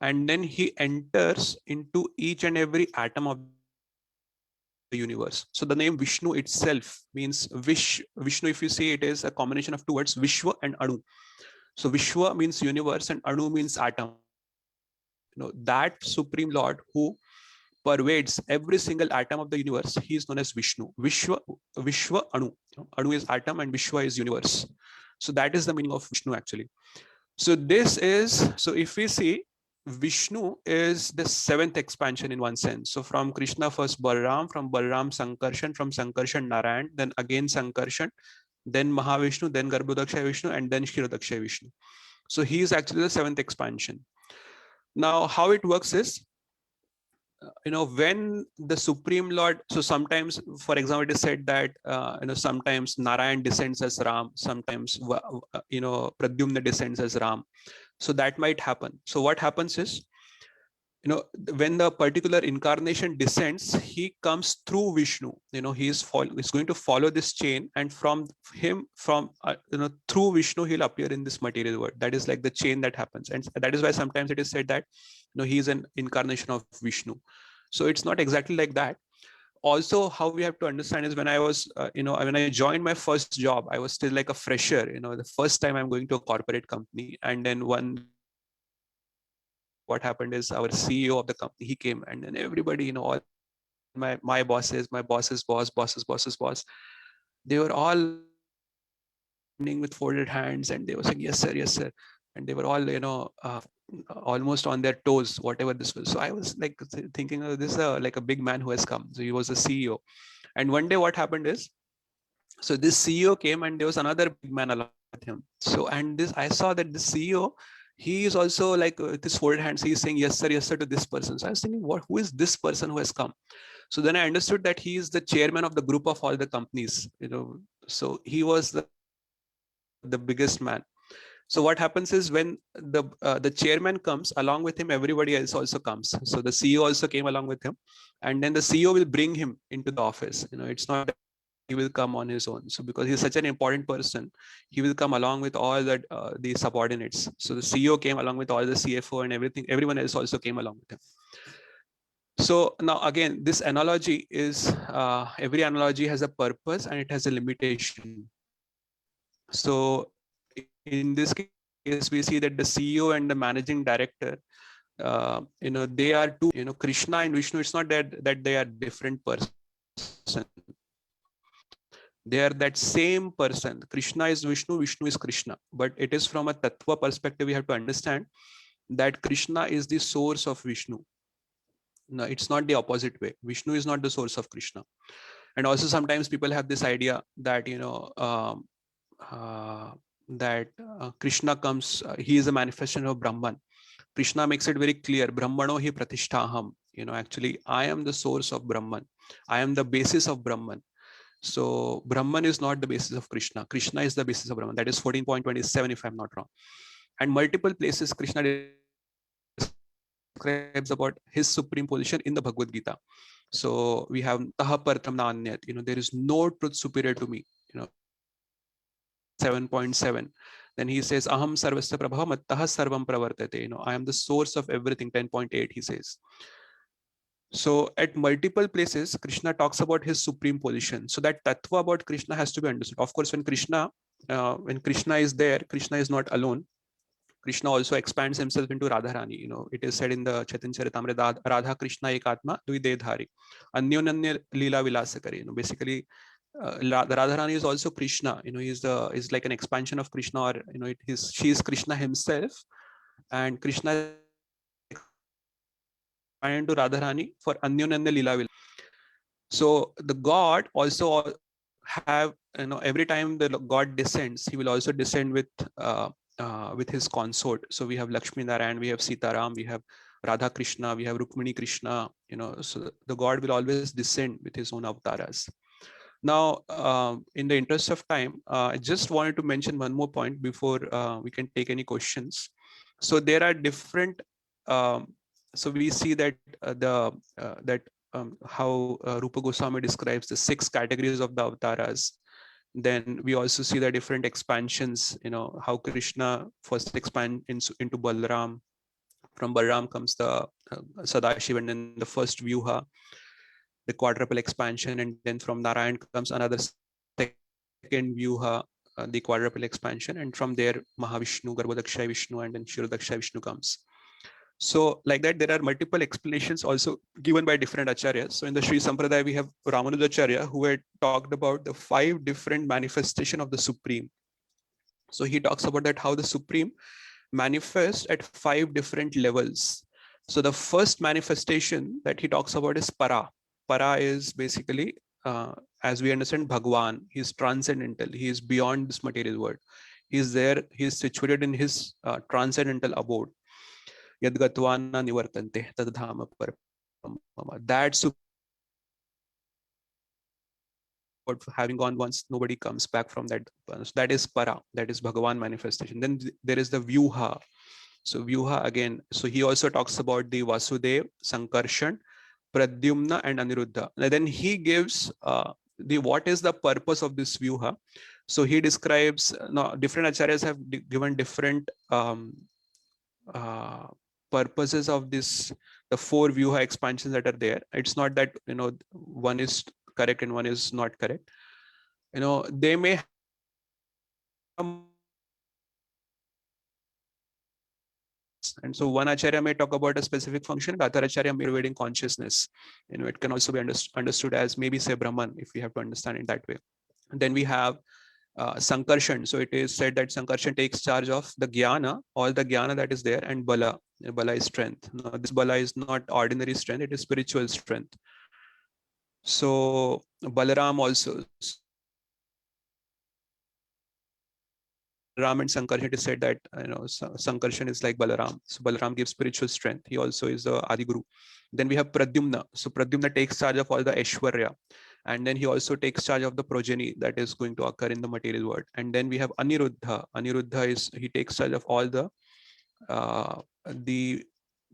And then he enters into each and every atom of the universe. So the name Vishnu itself means Vishnu, if you see, it is a combination of 2 words, Vishwa and Anu. So Vishwa means universe and Anu means atom. That Supreme Lord who pervades every single atom of the universe, he is known as Vishnu. Vishwa Anu. Anu is atom and Vishwa is universe. So that is the meaning of Vishnu actually. So if we see, Vishnu is the 7th expansion in one sense. So from Krishna first Balaram, from Balaram Sankarshan, from Sankarshan Narayan, then again Sankarshan, then Mahavishnu, then Garbhodakshai Vishnu, and then Kshirodakshai Vishnu. So he is actually the 7th expansion. Now how it works is, when the Supreme Lord, so sometimes, for example, it is said that sometimes Narayan descends as Ram, sometimes Pradyumna descends as Ram. So that might happen. So what happens is, when the particular incarnation descends, he comes through Vishnu. He's going to follow this chain, and from him, through Vishnu, he'll appear in this material world. That is like the chain that happens, and that is why sometimes it is said that he is an incarnation of Vishnu. So it's not exactly like that. Also, how we have to understand is, when I was when I joined my first job, I was still like a fresher. The first time I'm going to a corporate company, and then what happened is, our CEO of the company, he came, and then everybody, all my bosses, my boss's boss, boss, they were all with folded hands, and they were saying, yes sir, and they were all almost on their toes, whatever this was. So I was like thinking, oh, this is like a big man who has come. So he was a CEO. And one day what happened is, so this CEO came, and there was another big man along with him. So, and this, I saw that this CEO, he is also like with his folded hands, he's saying yes sir to this person. So I was thinking, who is this person who has come? So then I understood that he is the chairman of the group of all the companies. So he was the biggest man. So what happens is, when the chairman comes, along with him everybody else also comes. So the CEO also came along with him, and then the CEO will bring him into the office. It's not that he will come on his own. So because he's such an important person, he will come along with all the subordinates. So the CEO came along with all the CFO and everything. Everyone else also came along with him. So now again, this analogy is, every analogy has a purpose and it has a limitation. So in this case, we see that the CEO and the managing director, they are two, Krishna and Vishnu. It's not that they are different persons. They are that same person. Krishna is Vishnu, Vishnu is Krishna. But it is from a tattva perspective, we have to understand that Krishna is the source of Vishnu. No, it's not the opposite way. Vishnu is not the source of Krishna. And also sometimes people have this idea that, Krishna comes, he is a manifestation of Brahman. Krishna makes it very clear, Brahmano hi pratishtaham. Actually, I am the source of Brahman. I am the basis of Brahman. So Brahman is not the basis of Krishna. Krishna is the basis of Brahman. That is 14.27, if I'm not wrong. And multiple places Krishna describes about his supreme position in the Bhagavad Gita. So we have Taha Partam Na Anyat. There is no truth superior to me. 7.7. Then he says, Aham sarvasya prabha mattaha sarvam pravartate. I am the source of everything. 10.8 he says. So at multiple places, Krishna talks about his supreme position. So that tattva about Krishna has to be understood. Of course, when Krishna is there, Krishna is not alone. Krishna also expands himself into Radharani. It is said in the Chaitanya Charitamrita, Radha Krishna ekatma dvidedhari, anyonanya lila vilasakari. Basically, Radharani is also Krishna. Is like an expansion of Krishna, or she is Krishna himself, and Krishna and to Radharani for Anyonanya Lila. So the God also have, every time the God descends, he will also descend with his consort. So we have Lakshmi Narayan, we have Sitaram, we have Radha Krishna, we have Rukmini Krishna. So the God will always descend with his own avatars. Now, in the interest of time, I just wanted to mention one more point before we can take any questions. So there are different. So we see that how Rupa Goswami describes the 6 categories of the avatars. Then we also see the different expansions. How Krishna first expands into Balaram. From Balaram comes the Sadashiva, and then the first Vyuha, the quadruple expansion, and then from Narayan comes another second Vyuha, the quadruple expansion, and from there Mahavishnu, Garbhodakshay Vishnu, and then Shirodakshay Vishnu comes. So like that, there are multiple explanations also given by different acharyas. So in the Sri Sampradaya, we have Ramanujacharya, who had talked about the 5 different manifestations of the Supreme. So he talks about that how the Supreme manifests at 5 different levels. So the first manifestation that he talks about is Para. Para is basically, as we understand, Bhagwan. He is transcendental. He is beyond this material world. He is there. He is situated in his transcendental abode. Yadgatwana nivartante tadadhama par. that but having gone once, nobody comes back from that. So that is para, that is Bhagavan manifestation. Then there is the Vyuha. So Vyuha again, so he also talks about the Vasudev, Sankarshan, Pradyumna and Aniruddha. And then he gives the what is the purpose of this Vyuha. So he describes, now different acharyas have given different purposes of this, the 4 Vyuha expansions that are there. It's not that, you know, one is correct and one is not correct. You know, they may and so one acharya may talk about a specific function, the other acharya may be pervading consciousness. You know, it can also be understood as maybe say Brahman, if we have to understand it that way. And then we have Sankarshan. So it is said that Sankarshan takes charge of the Jnana, all the Jnana that is there, and Bala. Bala is strength. Now, this Bala is not ordinary strength, it is spiritual strength. So Balaram also. Ram and Sankarshan, it is said that, you know, Sankarshan is like Balaram. So Balaram gives spiritual strength. He also is the Adi Guru. Then we have Pradyumna. So Pradyumna takes charge of all the Aishwarya. And then he also takes charge of the progeny that is going to occur in the material world. And then we have Aniruddha. Aniruddha is, he takes charge of all the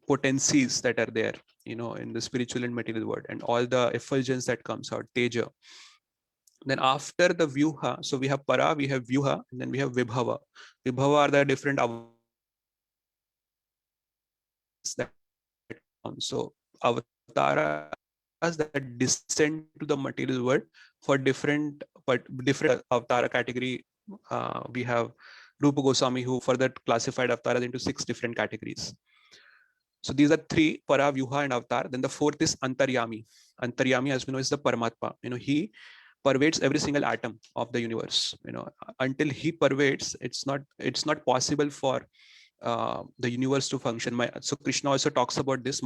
potencies that are there, you know, in the spiritual and material world, and all the effulgence that comes out, Teja. Then after the Vyuha, so we have Para, we have Vyuha, and then we have Vibhava. Vibhava are the different that so avatara that descend to the material world for different avatara category. We have Rupa Goswami who further classified avatars into 6 different categories. So these are 3, Para, Vyuha and Avatar. Then the 4th is Antaryami. Antaryami, as we know, is the Paramatma. You know, he pervades every single atom of the universe. You know, until he pervades, it's not possible for the universe to function. So Krishna also talks about this.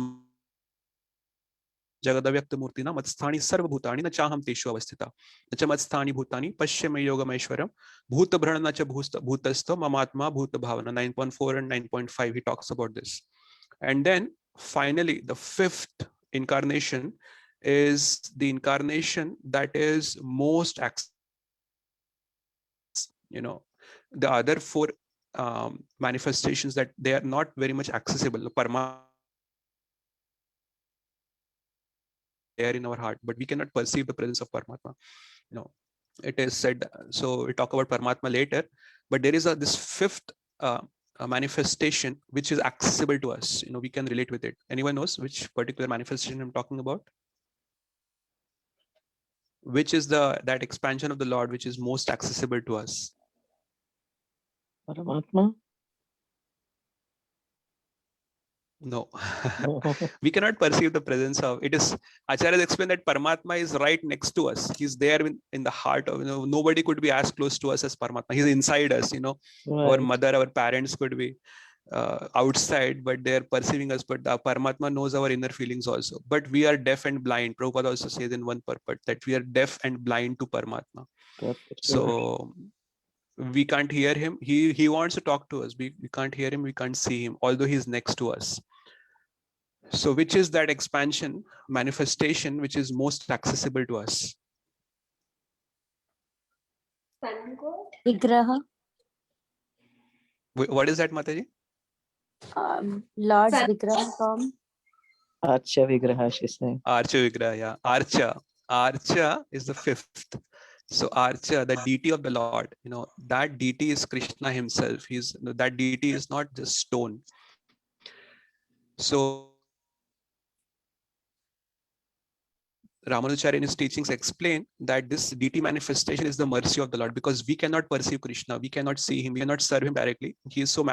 Jagadavyakta Murtina Matsthani Sarvabhutani na chaham teshu avasthita. Nacha Matsthani Bhutani Pashyame Yogameshwaram Bhuta Bhrana Nacha Bhutasto Mamatma Bhuta Bhavana. 9.4 and 9.5 he talks about this. And then finally the 5th incarnation is the incarnation that is most you know, the other 4 manifestations that they are not very much accessible. The Parma there in our heart, but we cannot perceive the presence of Paramatma. You know, it is said, so we talk about Paramatma later, but there is this 5th manifestation which is accessible to us. You know, we can relate with it. Anyone knows which particular manifestation I'm talking about? Which is that expansion of the Lord which is most accessible to us? Paramatma? No. We cannot perceive the presence of it. Is Acharyas explain that Paramatma is right next to us. He's there in the heart of, you know, nobody could be as close to us as Paramatma. He's inside us, you know. Right. Our mother, our parents could be outside, but they're perceiving us. But the Paramatma knows our inner feelings also. But we are deaf and blind. Prabhupada also says in one purport that we are deaf and blind to Paramatma. So we can't hear him. He wants to talk to us. We can't hear him. We can't see him, although he's next to us. So which is that expansion manifestation which is most accessible to us? Vigraha. What is that, Mataji? Lord's Vigraha form. Archa Vigraha, she's saying. Archa Vigraha, yeah. Archa is the 5th. So Archa, the deity of the Lord, you know, that deity is Krishna himself. That deity is not just stone. So Ramanujacharya in his teachings explain that this deity manifestation is the mercy of the Lord, because we cannot perceive Krishna, we cannot see him, we cannot serve him directly. He is so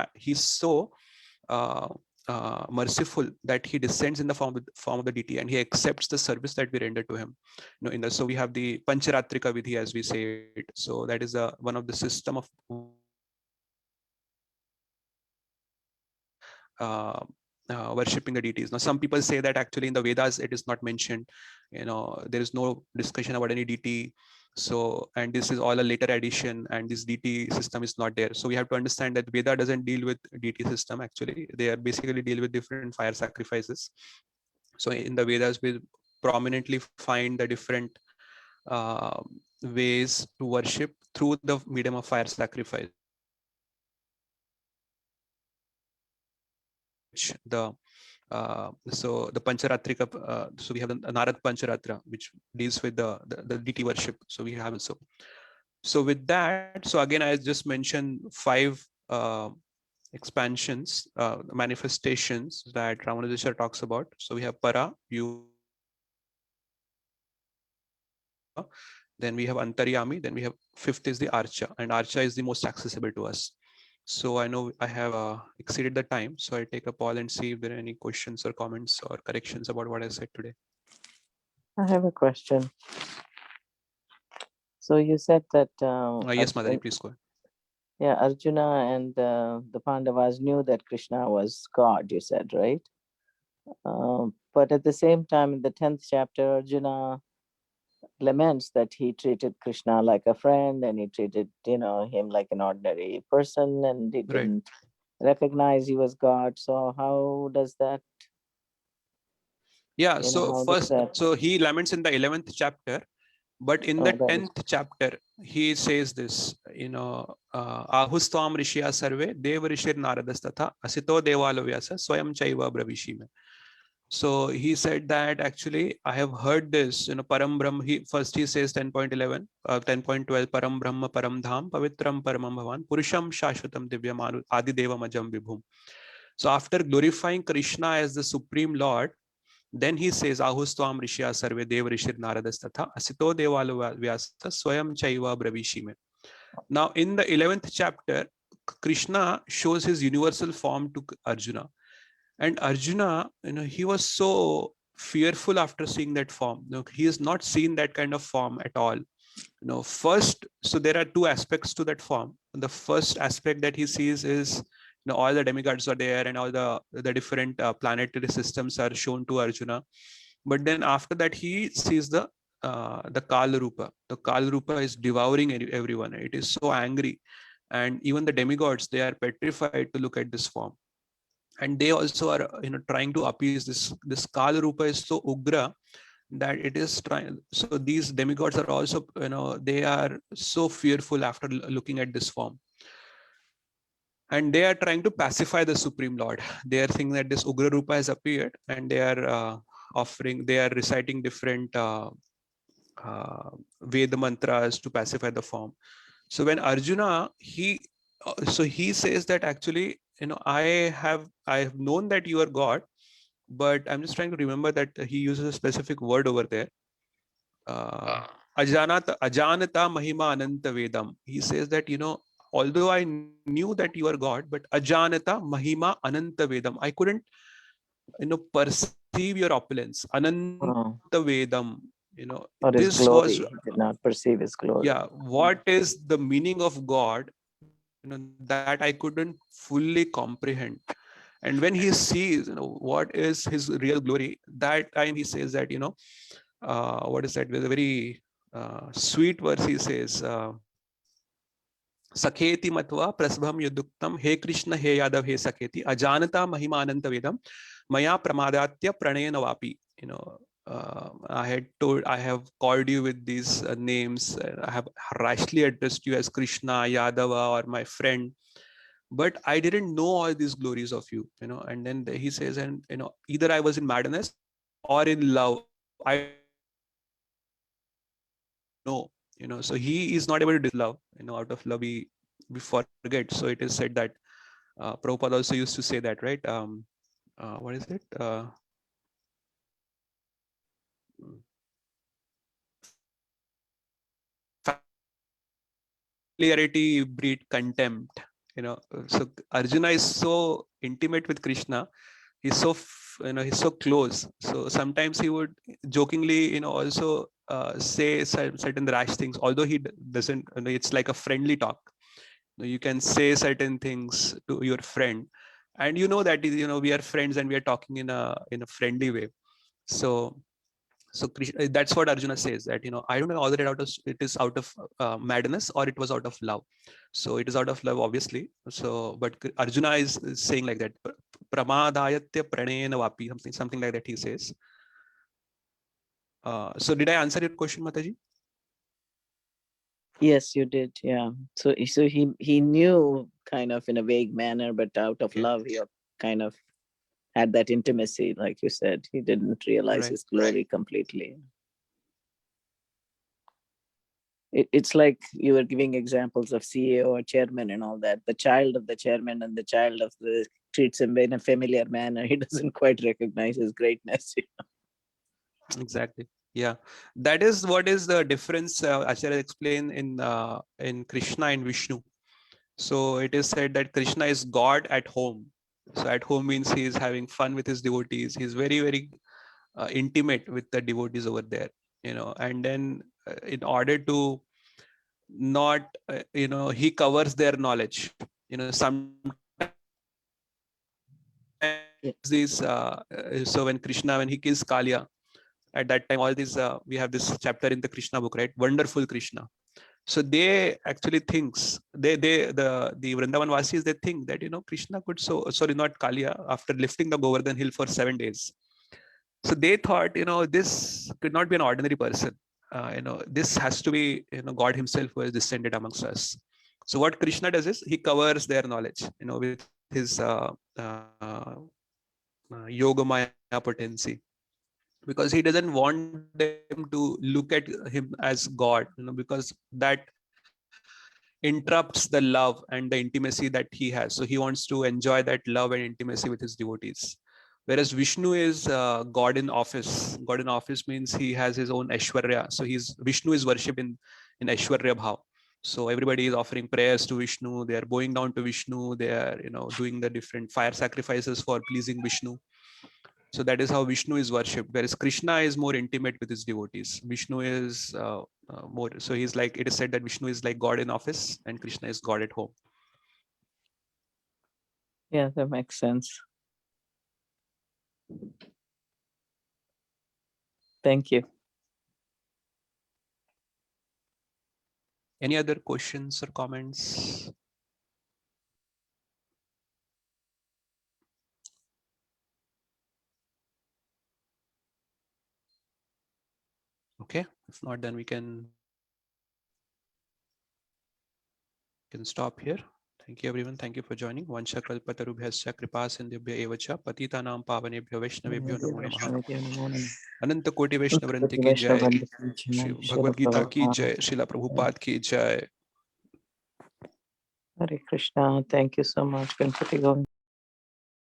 merciful that he descends in the form of the deity and he accepts the service that we render to him. You know, so we have the Pancharatrika Vidhi, as we say it. So that is one of the system of worshipping the deities. Now, some people say that actually in the Vedas it is not mentioned. You know, there is no discussion about any deity. So, and this is all a later addition, and this deity system is not there. So we have to understand that Veda doesn't deal with deity system. Actually, they are basically deal with different fire sacrifices. So in the Vedas, we prominently find the different ways to worship through the medium of fire sacrifice. The so the Pancharatrika, so we have the Narad Pancharatra, which deals with the deity worship. So we have also. So with that, so again, I just mentioned 5 expansions, manifestations that Ramanujacharya talks about. So we have Para, you. Then we have Antaryami. Then we have 5th is the Archa, and Archa is the most accessible to us. So I know I have exceeded the time, so I take a poll and see if there are any questions or comments or corrections about what I said today. I have a question. So you said that Yes, Madani, please go ahead. Yeah, Arjuna and the Pandavas knew that Krishna was God, you said, right? But at the same time, in the 10th chapter, Arjuna laments that he treated Krishna like a friend, and he treated, him like an ordinary person, and he didn't recognize he was God. So how does that? Yeah, so first, so he laments in the 11th chapter, but in the 10th chapter, he says this, Ahustvam Rishya Sarve, Deva Rishir Naradastata, Asito Devalo Vyasa, Swayam Chaiva Bravishime. So he said that actually I have heard this, Param Brahma, he says 10.11, 10.12, Param Brahma Param Dham, Pavitram Paramam Bhavan, Purusham Shashvatam Divyam Adi Deva Majam Vibhum. So after glorifying Krishna as the Supreme Lord, then he says, Ahustvam Rishya Sarve Dev Rishir Naradas-tatha Asito Devalo Vyasa Swayam Chaiva Bravishime. Now in the 11th chapter, Krishna shows his universal form to Arjuna. And Arjuna, he was so fearful after seeing that form. He has not seen that kind of form at all. First, so there are 2 aspects to that form. The first aspect that he sees is, all the demigods are there, and all the different planetary systems are shown to Arjuna. But then after that, he sees the Kala Rupa. The Kala Rupa is devouring everyone. It is so angry, and even the demigods, they are petrified to look at this form. And they also are, trying to appease this Kala Rupa is so ugra that it is trying. So these demigods are also, they are so fearful after looking at this form. And they are trying to pacify the Supreme Lord. They are thinking that this Ugra Rupa has appeared, and they are they are reciting different Veda mantras to pacify the form. So when Arjuna, he says that actually, I have known that you are God, but I'm just trying to remember that he uses a specific word over there. Ajanata Mahima Ananta Vedam. He says that, although I knew that you are God, but Ajanata Mahima Ananta Vedam, I couldn't, perceive your opulence. Ananta Vedam, or his this glory. was, He did not perceive his glory. Yeah, what is the meaning of God, that I couldn't fully comprehend. And when he sees, what is his real glory, that time he says that, what is that? With a very sweet verse, he says, Sakheti matva prasbham yuduktam he Krishna he Yadav he Sakheti ajanata mahima ananta vedam maya pramadatya pranayana vapi. I have called you with these names. I have rashly addressed you as Krishna, Yadava, or my friend, but I didn't know all these glories of you. And then he says, and either I was in madness or in love. I know, so he is not able to dislove. Out of love we forget. So it is said that Prabhupada also used to say that, right? What is it? Familiarity breed contempt. So Arjuna is so intimate with Krishna. He's so he's so close. So sometimes he would jokingly, also say certain rash things. Although he doesn't, it's like a friendly talk. You can say certain things to your friend, and that we are friends and we are talking in a friendly way. So Krishna, that's what Arjuna says, that I don't know whether it is out of madness or it was out of love. So it is out of love, obviously. So but Arjuna is saying like that. pramadayatya pranayena vapi, something like that he says. So did I answer your question, Mataji? Yes, you did. Yeah. So he knew kind of in a vague manner, but out of Okay. love, he kind of had that intimacy, like you said. He didn't realize Right. his glory completely. It's like you were giving examples of CEO or chairman and all that. The child of the chairman and the child of the treats him in a familiar manner. He doesn't quite recognize his greatness. Exactly. Yeah, that is what is the difference. Acharya explained in Krishna and Vishnu. So it is said that Krishna is God at home. So at home means he is having fun with his devotees. He's very, very intimate with the devotees over there, and then in order to not, he covers their knowledge, sometimes these, so when Krishna, when he kills Kalia, at that time, all these, we have this chapter in the Krishna book, right? Wonderful Krishna. So they actually thinks, the Vrindavan Vasis, they think that, Krishna could, not Kalia, after lifting the Govardhan hill for 7 days. So they thought, this could not be an ordinary person. This has to be, God himself who has descended amongst us. So what Krishna does is he covers their knowledge, with his Yogamaya potency, because he doesn't want them to look at him as God, because that interrupts the love and the intimacy that he has. So he wants to enjoy that love and intimacy with his devotees. Whereas Vishnu is God in office. God in office means he has his own Aishwarya. So Vishnu is worshipped in Aishwarya Bhav. So everybody is offering prayers to Vishnu. They are bowing down to Vishnu. They are, doing the different fire sacrifices for pleasing Vishnu. So that is how Vishnu is worshipped. Whereas Krishna is more intimate with his devotees. Vishnu is more, so he's like, it is said that Vishnu is like God in office and Krishna is God at home. Yeah, that makes sense. Thank you. Any other questions or comments? Okay, if not, then we can stop here. Thank you, everyone. Thank you for joining. Vansha kalpatarubhyascha kripa sindhubhya eva cha patitanam pavanebhyo vaishnavebhyo namo namah. Ananta Koti Vaishnavranti ki jai. Shri Bhagavad Gita ki jai. Srila Prabhupada ki jai. Hare Krishna. Thank you so much, Ganpati Govinda.